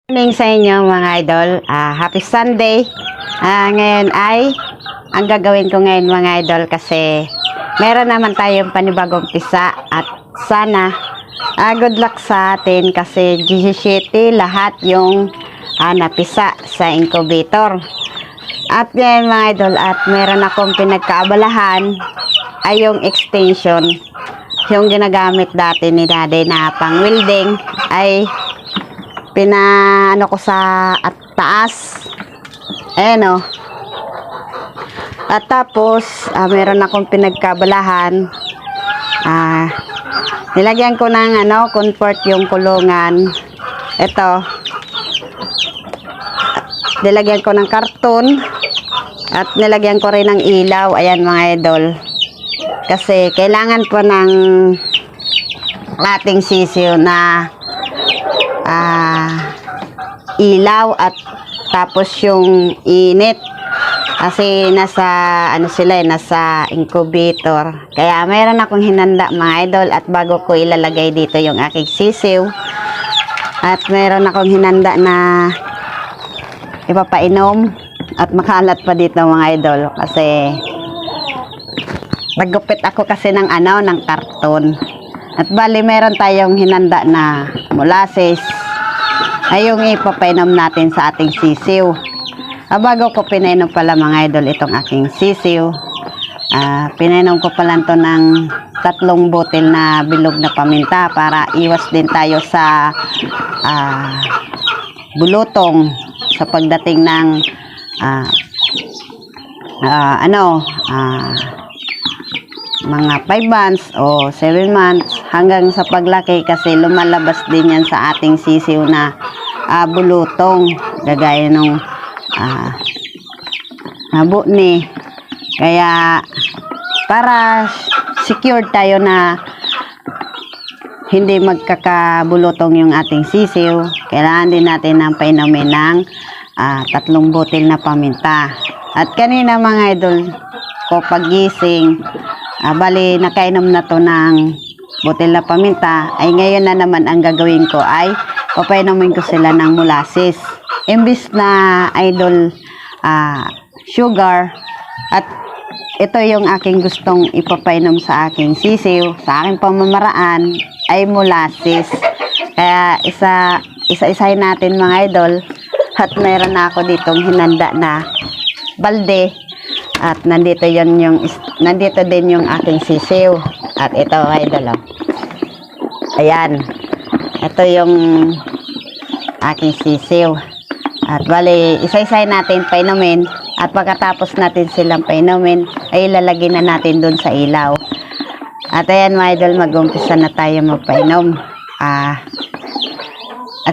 Morning sa inyo mga idol. Happy Sunday. Ngayon ay ang gagawin ko ngayon mga idol kasi meron naman tayong panibagong pisa at sana good luck sa atin kasi GG7 lahat yung napisa sa incubator. At ngayon mga idol at meron akong pinagkaabalahan ay yung extension yung ginagamit dati ni daddy na pang welding ay pinaano ko sa at taas. Ayan o. At tapos, meron akong pinagkabalahan. Nilagyan ko ng comfort yung kulungan. Ito. Nilagyan ko ng karton. At nilagyan ko rin ng ilaw. Ayan mga idol. Kasi kailangan po ng ating sisiyo na ilaw at tapos yung init kasi nasa nasa incubator, kaya mayroon akong hinanda mga idol. At bago ko ilalagay dito yung aking sisiw at mayroon akong hinanda na ipapainom at makalat pa dito mga idol kasi naggupit ako kasi ng ng karton. At bali meron tayong hinanda na molasses ay yung ipapainom natin sa ating sisiw. Bago ko pinainom pala mga idol itong aking sisiw, pinainom ko pala ito ng 3 botel na bilog na paminta para iwas din tayo sa bulutong sa pagdating ng mga 5 months o 7 months hanggang sa paglaki kasi lumalabas din yan sa ating sisiw na bulutong gagaya nung nabuni. Kaya para secure tayo na hindi magkakabulutong yung ating sisiw, kailangan din natin ng painumin ng 3 botel na paminta. At kanina mga idol ko pagising, bali nakainom na to ng botel na paminta, ay ngayon na naman ang gagawin ko ay papainumin ko sila ng molasses imbis na idol sugar. At ito yung aking gustong ipapainom sa aking sisiw, sa aking pamamaraan ay molasses. Kaya isa-isahin natin mga idol. At mayroon na ako ditong hinanda na balde at nandito din yung aking sisiw. At ito idol, ayan, ito yung aking sisiw. At bali isa-isahin natin painumin at pagkatapos natin silang painumin ay ilalagay na natin dun sa ilaw. At ayan mga idol, mag-umpisa na tayo magpainom. At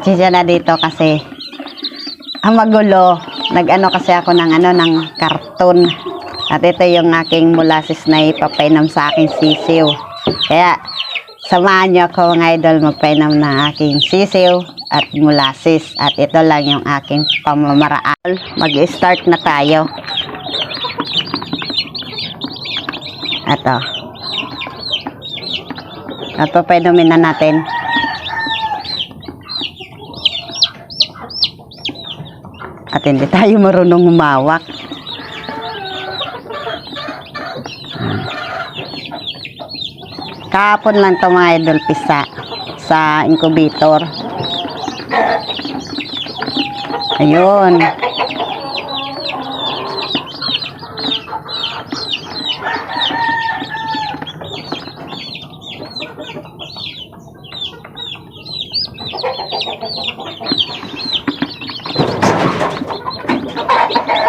siya na dito kasi ang magulo, nag-ano kasi ako ng ng karton. At ito yung aking molasses na ipapainom sa aking sisiw. Kaya samahan nyo ako mga idol magpainom ng aking sisiw at molasses. At ito lang yung aking pamamaraan. Mag-start na tayo. Ito. At papainumin na natin. At hindi tayo marunong humawak. Kahapon lang ito mga idol pisa sa incubator. Ayun.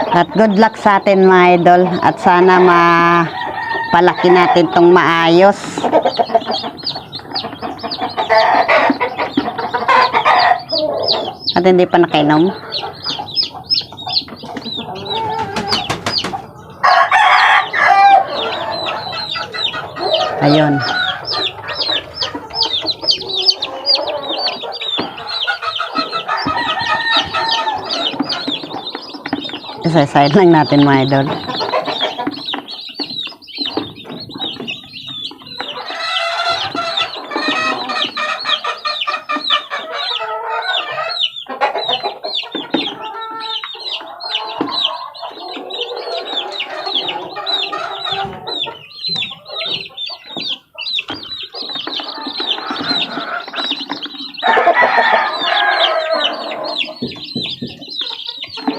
At good luck sa atin mga idol. At sana palaki natin tong maayos. At hindi pa nakainom. Ayun. Isa-side lang natin mga idol.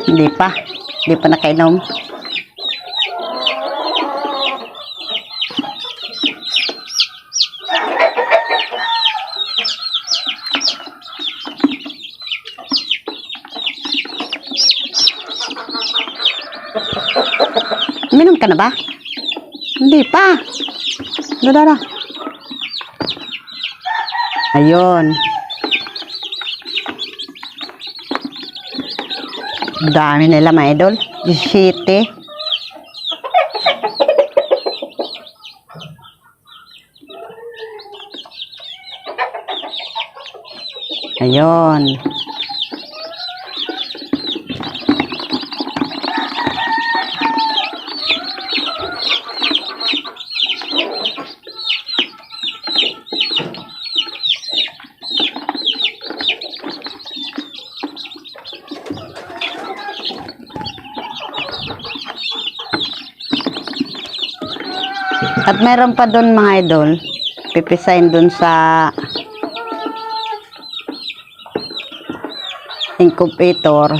Hindi pa. Hindi pa nakainom. Minum ka na ba? Hindi pa. Dada. Ayun. Dami nila mga idol. 17. Ayun. At meron pa doon mga idol, pipisain doon sa incubator.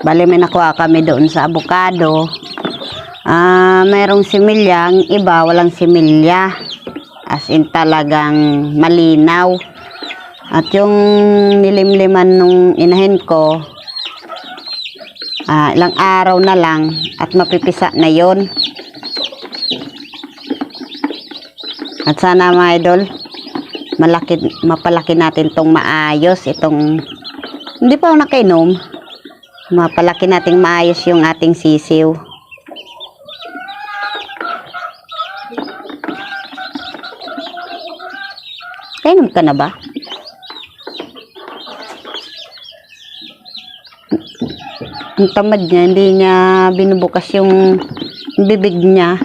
Bali may nakuha kami doon sa avocado. Merong similyang, iba walang similya. As in talagang malinaw. At yung nilimliman nung inahin ko, ilang araw na lang at mapipisa na yon. At sana mga idol, mapalaki natin tong maayos. Itong, hindi pa ako nakainom. Mapalaki natin maayos yung ating sisiw. Kainom ka na ba? Ang tamad niya, hindi niya binubukas yung bibig niya.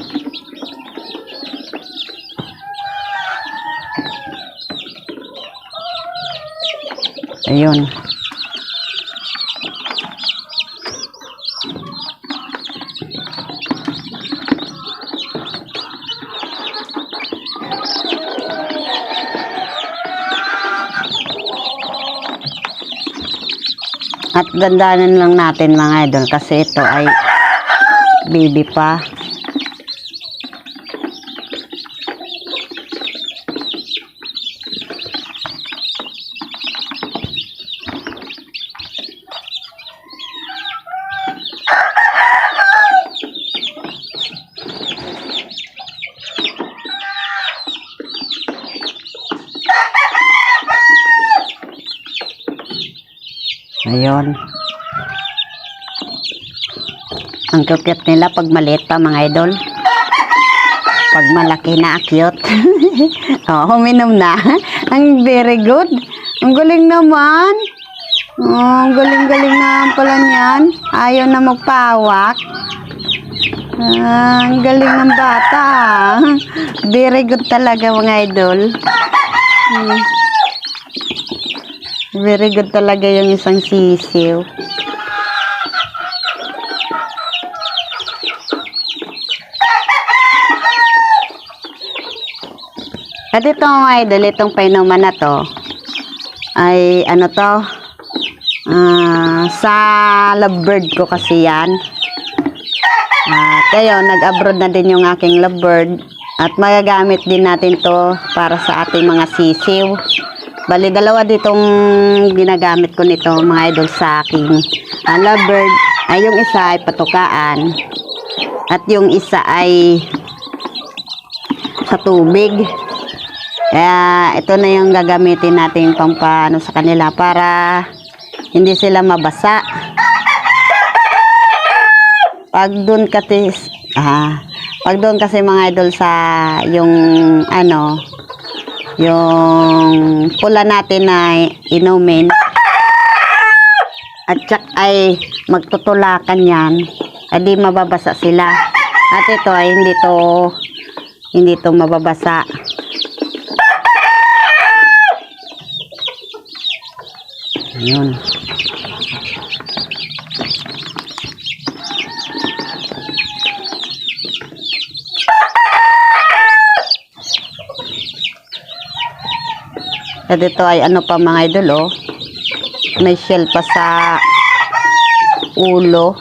Ayun. At dandanan lang natin mga idol kasi ito ay baby pa. Ayun. Ang cute nila pag maliit pa mga idol. Pag malaki na, cute. Oh, uminom na. Ang very good. Ang galing naman. Oh, ang galing-galing na pala niyan. Ayaw na magpawak. Ang galing ng bata. Very good talaga mga idol. Very good talaga yung isang sisiw. At ito mga idol, itong painuman na to ay ano to, sa lovebird ko kasi yan. Kaya nag-abroad na din yung aking lovebird at magagamit din natin to para sa ating mga sisiw. Bali, dalawa ditong ginagamit ko nito mga idol sa aking lovebird. Ay, yung isa ay patukaan at yung isa ay sa tubig. Kaya ito na yung gagamitin natin pampano sa kanila para hindi sila mabasa. Pag doon kasi mga idol sa yung ano, yung pula natin na inumin at tsak ay magtutulakan yan, hindi mababasa sila. At ito ay hindi to mababasa. Ayun. At ito ay ano pa mga idol, oh. May shell pa sa ulo.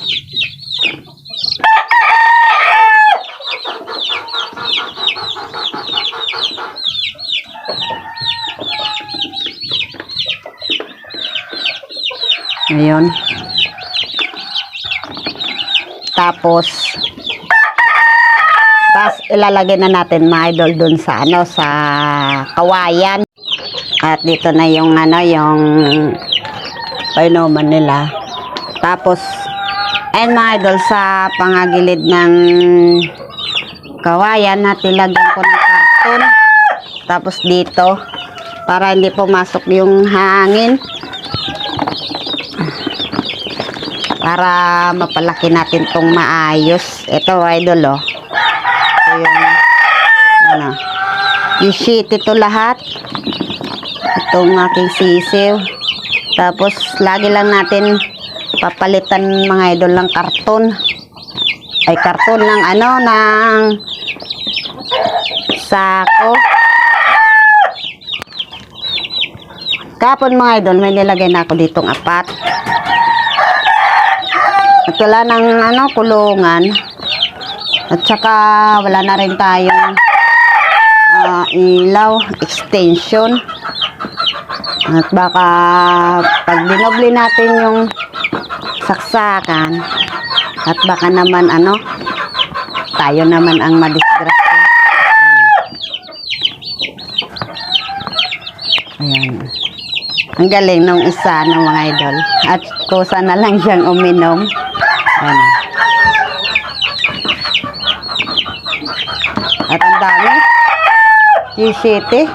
Ayun. Tapos ilalagay na natin mga idol dun sa sa kawayan. At dito na yung yung painuman nila. Tapos ayun mga idol, sa pangagilid ng kawayan natin lagyan ko ng karton. Tapos dito para hindi pumasok yung hangin. Para mapalaki natin tong maayos. Ito idol ito yung yung sheet ito lahat. Itong aking sisiw. Tapos lagi lang natin papalitan mga idol ng karton. Ay karton ng ng sako. Kapon mga idol, may nilagay na ako ditong 4. At wala ng kulungan. At saka wala na rin tayong ilaw, extension. At baka pag dinobli natin yung saksakan, at baka naman tayo naman ang madisgrasya. Ayan. Ang galing nung isa ng mga idol. At kusa na lang siyang uminom. Ayan. At ang dami. Yung city.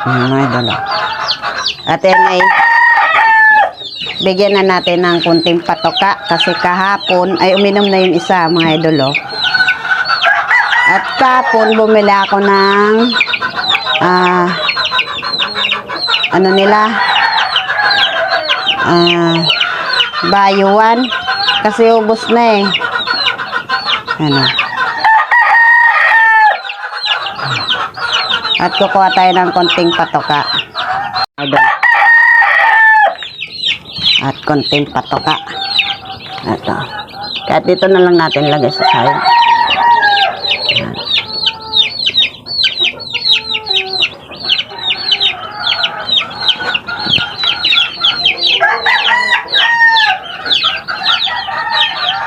Mga idol. At yan ay bigyan na natin ng kunting patoka kasi kahapon ay uminom na yung isa mga idol. At kahapon bumili ako ng bayuan kasi ubos na at kukuha tayo ng konting patoka at konting patoka ito kahit dito na lang natin lagay sa side.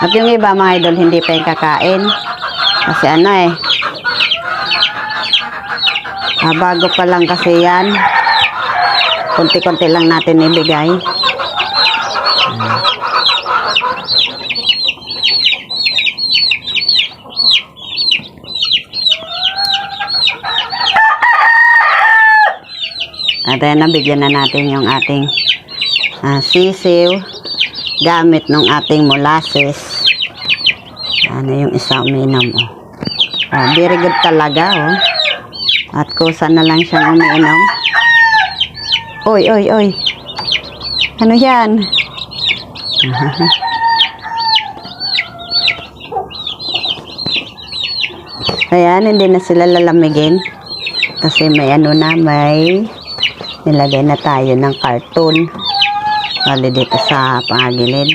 At yung iba mga idol hindi pa yung kakain kasi bago pa lang kasi yan, konti-konti lang natin ibigay. At ayan, nabigyan na natin yung ating sisiw gamit ng ating molasses. Ano yung isa uminom very good talaga at kusa na lang siyang umiinom. Oy ano yan? Ayan, hindi na sila lalamigin kasi may may nilagay na tayo ng karton dito sa pangagilid.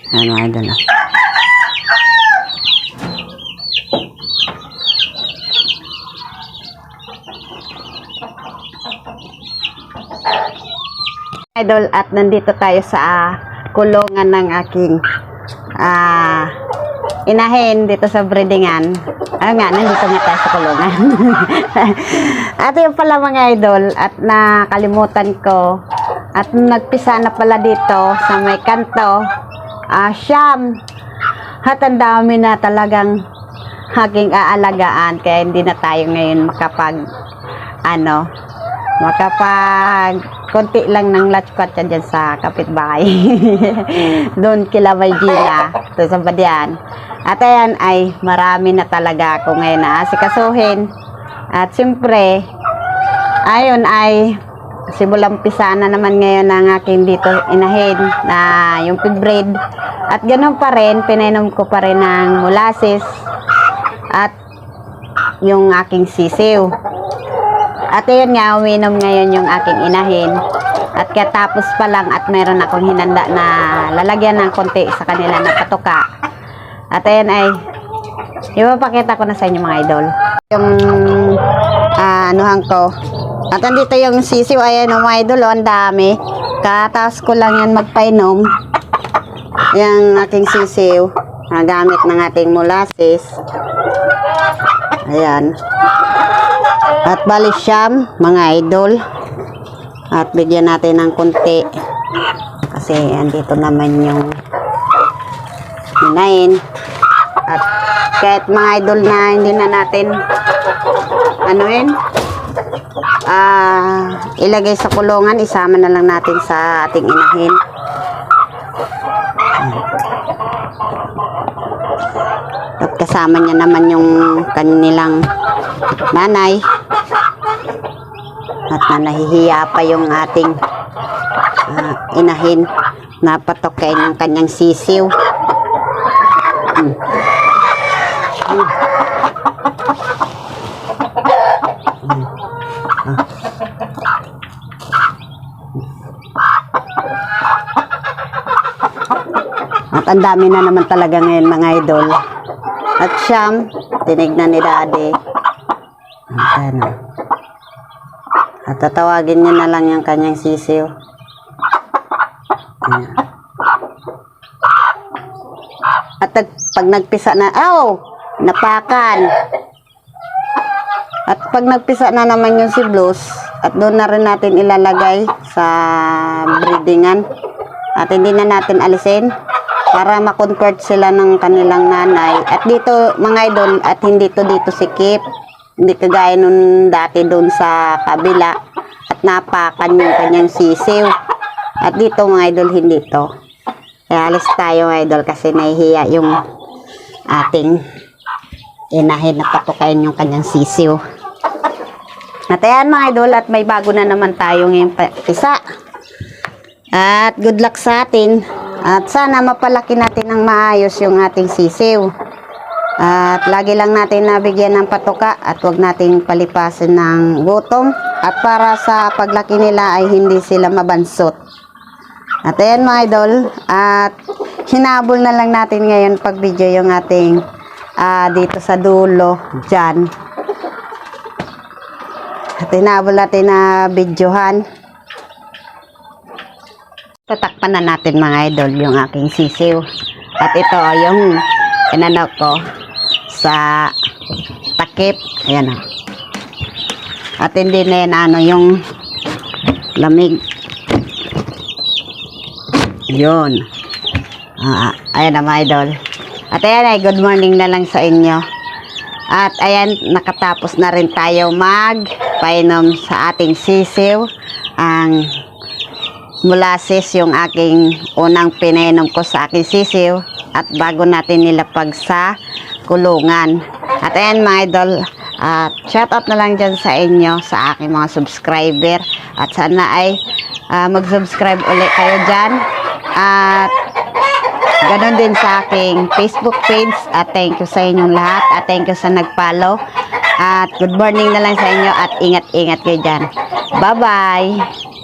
Idol idol, at nandito tayo sa kulungan ng aking inahin dito sa breedingan. Nandito nga tayo sa kulungan. At yun pala mga idol, at nakalimutan ko, at nagpisa na pala dito sa may kanto, siyam. At ang dami na talagang aking aalagaan, kaya hindi na tayo ngayon konti lang ng latchpat dyan sa kapitbahay. Doon kila may Gina, doon sa Badian. At ayan ay marami na talaga ako ngayon na asikasuhin. At siyempre, ayun ay simulang pisa na naman ngayon ng aking dito inahin na yung pig breed. At ganoon pa rin, pinainom ko pa rin ng molasses at yung aking sisiw. At ayun nga, uminom ngayon yung aking inahin. At katapos pa lang at meron akong hinanda na lalagyan ng konti sa kanila na patuka. At ayun ay, ipapakita ko na sa inyo mga idol. Yung anuhan ko. At andito yung sisiw, ayan o mga idol, ang dami. Katapos ko lang yan magpainom. Yung aking sisiw, gamit ng ating molasses. Ayan. At bali siyam, mga idol. At bigyan natin ng konti. Kasi andito naman yung hinain. At kahit mga idol na hindi na natin ilagay sa kulungan, isama na lang natin sa ating inahin. At kasama niya naman yung kanilang nanay. At nahihiya pa yung ating inahin na patokain ng kanyang sisiw. At ang dami na naman talaga ngayon mga idol. At siyam, tinignan ni Daddy. Ano. At tatawagin niya na lang yung kanyang sisiw. Ayan. At pag nagpisa na, napakan. At pag nagpisa na naman yung si Blues, at doon na rin natin ilalagay sa breedingan. At hindi na natin alisin para ma-convert sila ng kanilang nanay. At dito mga idol, at hindi to dito sikip. Hindi kagaya nun dati doon sa kabila at napakan yung kanyang sisiw. At dito mga idol, hindi to. Kaya alis tayo mga idol kasi nahihiya yung ating inahin na patukain yung kanyang sisiw. At ayan mga idol, at may bago na naman tayo ngayong isa. At good luck sa atin. At sana mapalaki natin ng maayos yung ating sisiw. At lagi lang natin nabigyan ng patuka at huwag nating palipasin ng gutom. At para sa paglaki nila ay hindi sila mabansot. At ayan mga idol, at hinabol na lang natin ngayon pag video yung ating dito sa dulo, dyan. At hinabol natin na videohan. Tatakpan na natin mga idol yung aking sisiw. At ito yung inanak ko sa takip. Ayan o. At hindi na yan yung lamig. Yun. Ayan na mga idol. At ayan ay good morning na lang sa inyo. At ayan, nakatapos na rin tayo magpainom sa ating sisiw. Ang molasses yung aking unang pinainom ko sa aking sisiw. At bago natin nilapag sa kulungan. At ayan mga idol, shout out na lang dyan sa inyo, sa aking mga subscriber. At sana ay mag-subscribe ulit kayo dyan. At ganon din sa aking Facebook page. At thank you sa inyong lahat. At thank you sa nag-follow. At good morning na lang sa inyo. At ingat-ingat kayo dyan. Bye-bye!